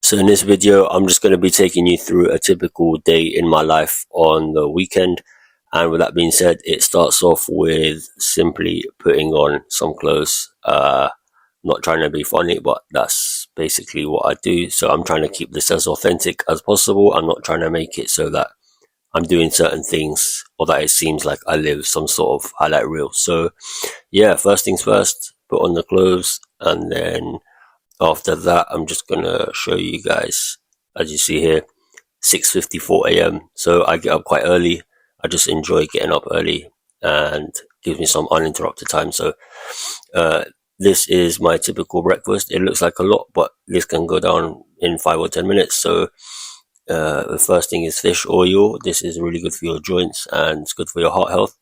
So in this video, I'm just going to be taking you through a typical day in my life on the weekend. And with that being said, it starts off with simply putting on some clothes. Not trying to be funny, but that's basically what I do. So I'm trying to keep this as authentic as possible. I'm not trying to make it so that I'm doing certain things or that it seems like I live some sort of highlight reel. So yeah, first things first, put on the clothes, and then after that, I'm just gonna show you guys, as you see here, 6:54 a.m. So I get up quite early. I just enjoy getting up early and gives me some uninterrupted time. So uh, this is my typical breakfast. It looks like a lot, but this can go down in 5 or 10 minutes. So the first thing is fish oil. This is really good for your joints and it's good for your heart health.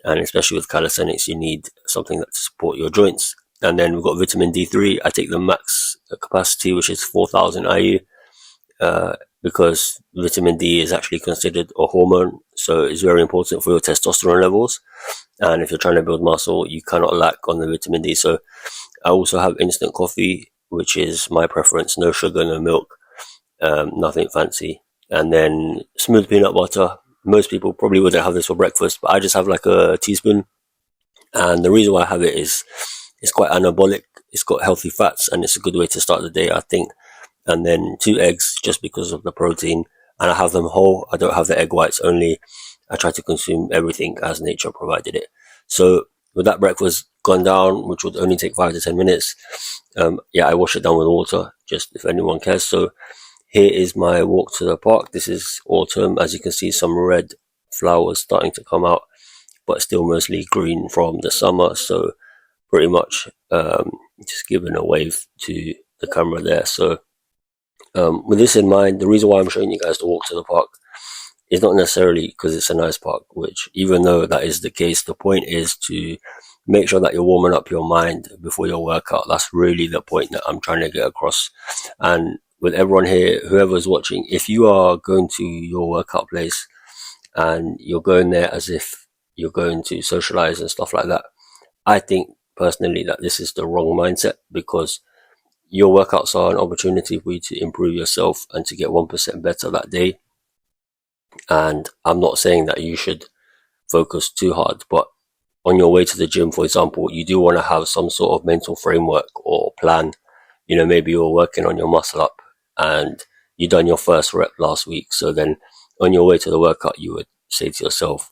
And especially with calisthenics, you need something that to support your joints. And then we've got vitamin D3. I take the max capacity, which is 4,000 IU, because vitamin D is actually considered a hormone. So it's very important for your testosterone levels. And if you're trying to build muscle, you cannot lack on the vitamin D. So I also have instant coffee, which is my preference. No sugar, no milk, nothing fancy. And then smooth peanut butter. Most people probably wouldn't have this for breakfast, but I just have like a teaspoon. And the reason why I have it is it's quite anabolic. It's got healthy fats and it's a good way to start the day, I think. And then 2 eggs just because of the protein. And I have them whole. I don't have the egg whites only. I try to consume everything as nature provided it. So with that breakfast gone down, which would only take 5 to 10 minutes, yeah, I wash it down with water, just if anyone cares. So here is my walk to the park. This is autumn. As you can see, some red flowers starting to come out, but still mostly green from the summer. So pretty much just giving a wave to the camera there. So with this in mind, the reason why I'm showing you guys the walk to the park is not necessarily because it's a nice park, which even though that is the case, the point is to make sure that you're warming up your mind before your workout. That's really the point that I'm trying to get across. And with everyone here, whoever's watching, if you are going to your workout place and you're going there as if you're going to socialize and stuff like that, I think personally that this is the wrong mindset, because your workouts are an opportunity for you to improve yourself and to get 1% better that day. And I'm not saying that you should focus too hard, but on your way to the gym, for example, you do want to have some sort of mental framework or plan. You know, maybe you're working on your muscle up and you done your first rep last week. So then on your way to the workout, you would say to yourself,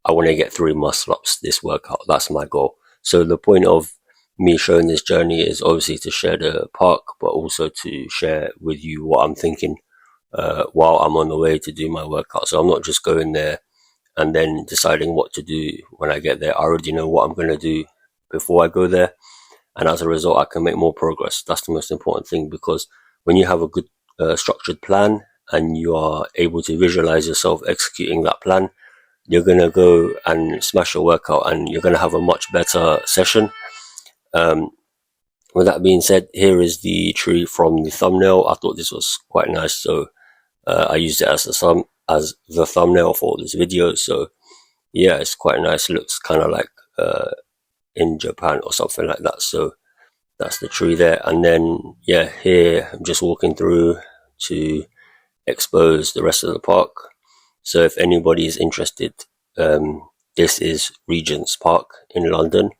I want to get 3 muscle ups this workout. That's my goal. So the point of me showing this journey is obviously to share the park, but also to share with you what I'm thinking while I'm on the way to do my workout. So I'm not just going there and then deciding what to do when I get there. I already know what I'm going to do before I go there. And as a result, I can make more progress. That's the most important thing, because when you have a good structured plan and you are able to visualize yourself executing that plan, you're going to go and smash your workout and you're going to have a much better session. With that being said, here is the tree from the thumbnail. I thought this was quite nice, so I used it as the thumbnail for this video. So yeah, it's quite nice. It looks kind of like in Japan or something like that. So that's the tree there. And then yeah, here I'm just walking through to expose the rest of the park. So if anybody is interested, this is Regent's Park in London,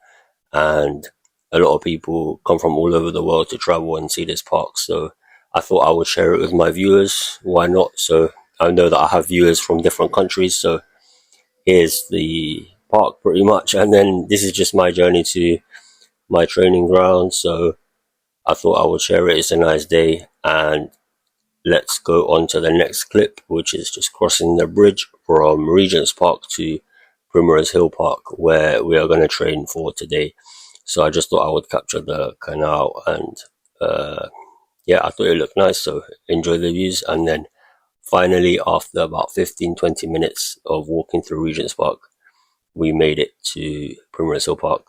and a lot of people come from all over the world to travel and see this park. So I thought I would share it with my viewers. Why not? So I know that I have viewers from different countries. So here's the park pretty much. And then this is just my journey to my training ground. So I thought I would share it. It's a nice day. And let's go on to the next clip, which is just crossing the bridge from Regent's Park to Primrose Hill Park, where we are going to train for today. So I just thought I would capture the canal, and yeah, I thought it looked nice, so enjoy the views. And then finally, after about 15-20 minutes of walking through Regent's Park, we made it to Primrose Hill Park,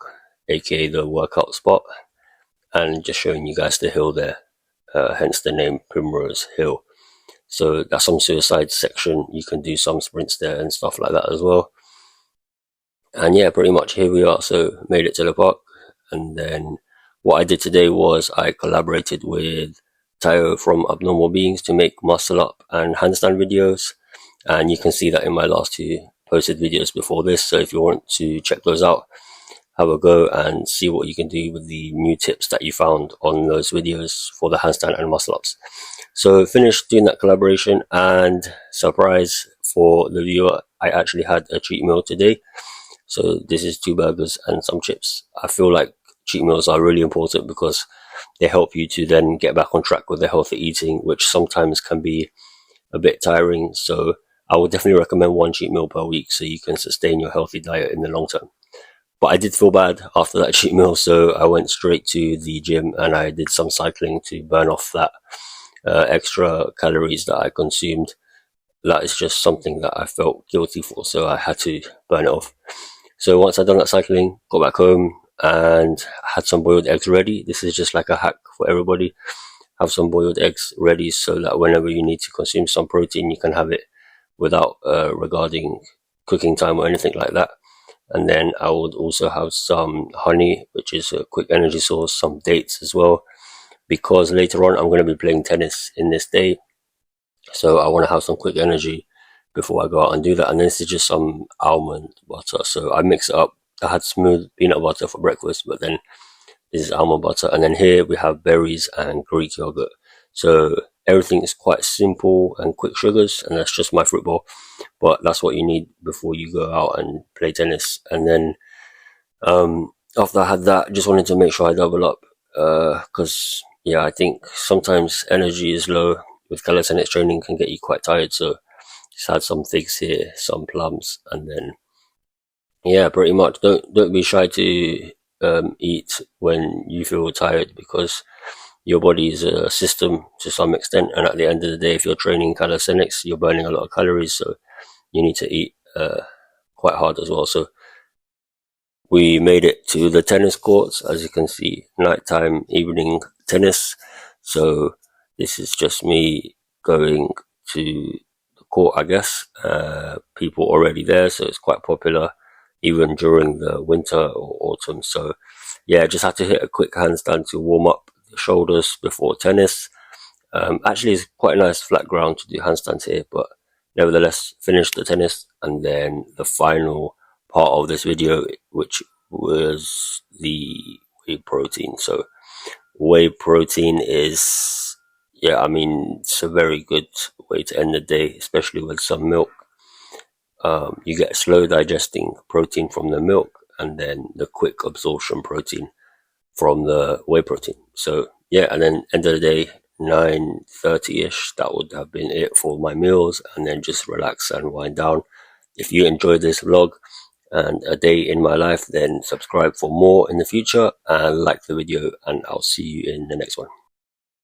aka the workout spot, and just showing you guys the hill there, hence the name Primrose Hill. So that's some suicide section. You can do some sprints there and stuff like that as well. And yeah, pretty much here we are. So made it to the park. And then what I did today was I collaborated with retire from abnormal beings to make muscle up and handstand videos, and you can see that in my last two posted videos before this. So if you want to check those out, have a go and see what you can do with the new tips that you found on those videos for the handstand and muscle ups. So finished doing that collaboration, and surprise for the viewer, I actually had a cheat meal today. So this is 2 burgers and some chips. I feel like cheat meals are really important because they help you to then get back on track with the healthy eating, which sometimes can be a bit tiring. So I would definitely recommend 1 cheat meal per week so you can sustain your healthy diet in the long term. But I did feel bad after that cheat meal, so I went straight to the gym and I did some cycling to burn off that extra calories that I consumed. That is just something that I felt guilty for, so I had to burn it off. So once I'd done that cycling, got back home and had some boiled eggs ready. This is just like a hack for everybody. Have some boiled eggs ready so that whenever you need to consume some protein, you can have it without regarding cooking time or anything like that. And then I would also have some honey, which is a quick energy source, some dates as well, because later on I'm going to be playing tennis in this day. So I want to have some quick energy before I go out and do that. And this is just some almond butter. So I mix it up. I had smooth peanut butter for breakfast, but then this is almond butter. And then here we have berries and Greek yogurt. So everything is quite simple and quick sugars, and that's just my fruit bowl. But that's what you need before you go out and play tennis. And then after I had that, I just wanted to make sure I double up because yeah, I think sometimes energy is low with calisthenics training, can get you quite tired. So just had some figs here, some plums, and then yeah, pretty much don't be shy to eat when you feel tired, because your body is a system to some extent, and at the end of the day, if you're training calisthenics, you're burning a lot of calories, so you need to eat quite hard as well. So we made it to the tennis courts, as you can see, nighttime, evening tennis. So this is just me going to the court, I guess. People already there, so it's quite popular even during the winter or autumn. So yeah, just had to hit a quick handstand to warm up the shoulders before tennis. Actually, it's quite a nice flat ground to do handstands here, but nevertheless, finished the tennis, and then the final part of this video, which was the whey protein. So whey protein is, yeah, I mean, it's a very good way to end the day, especially with some milk. You get slow digesting protein from the milk, and then the quick absorption protein from the whey protein. So yeah, and then end of the day, 9:30ish, that would have been it for my meals, and then just relax and wind down. If you enjoyed this vlog and a day in my life, then subscribe for more in the future and like the video, and I'll see you in the next one.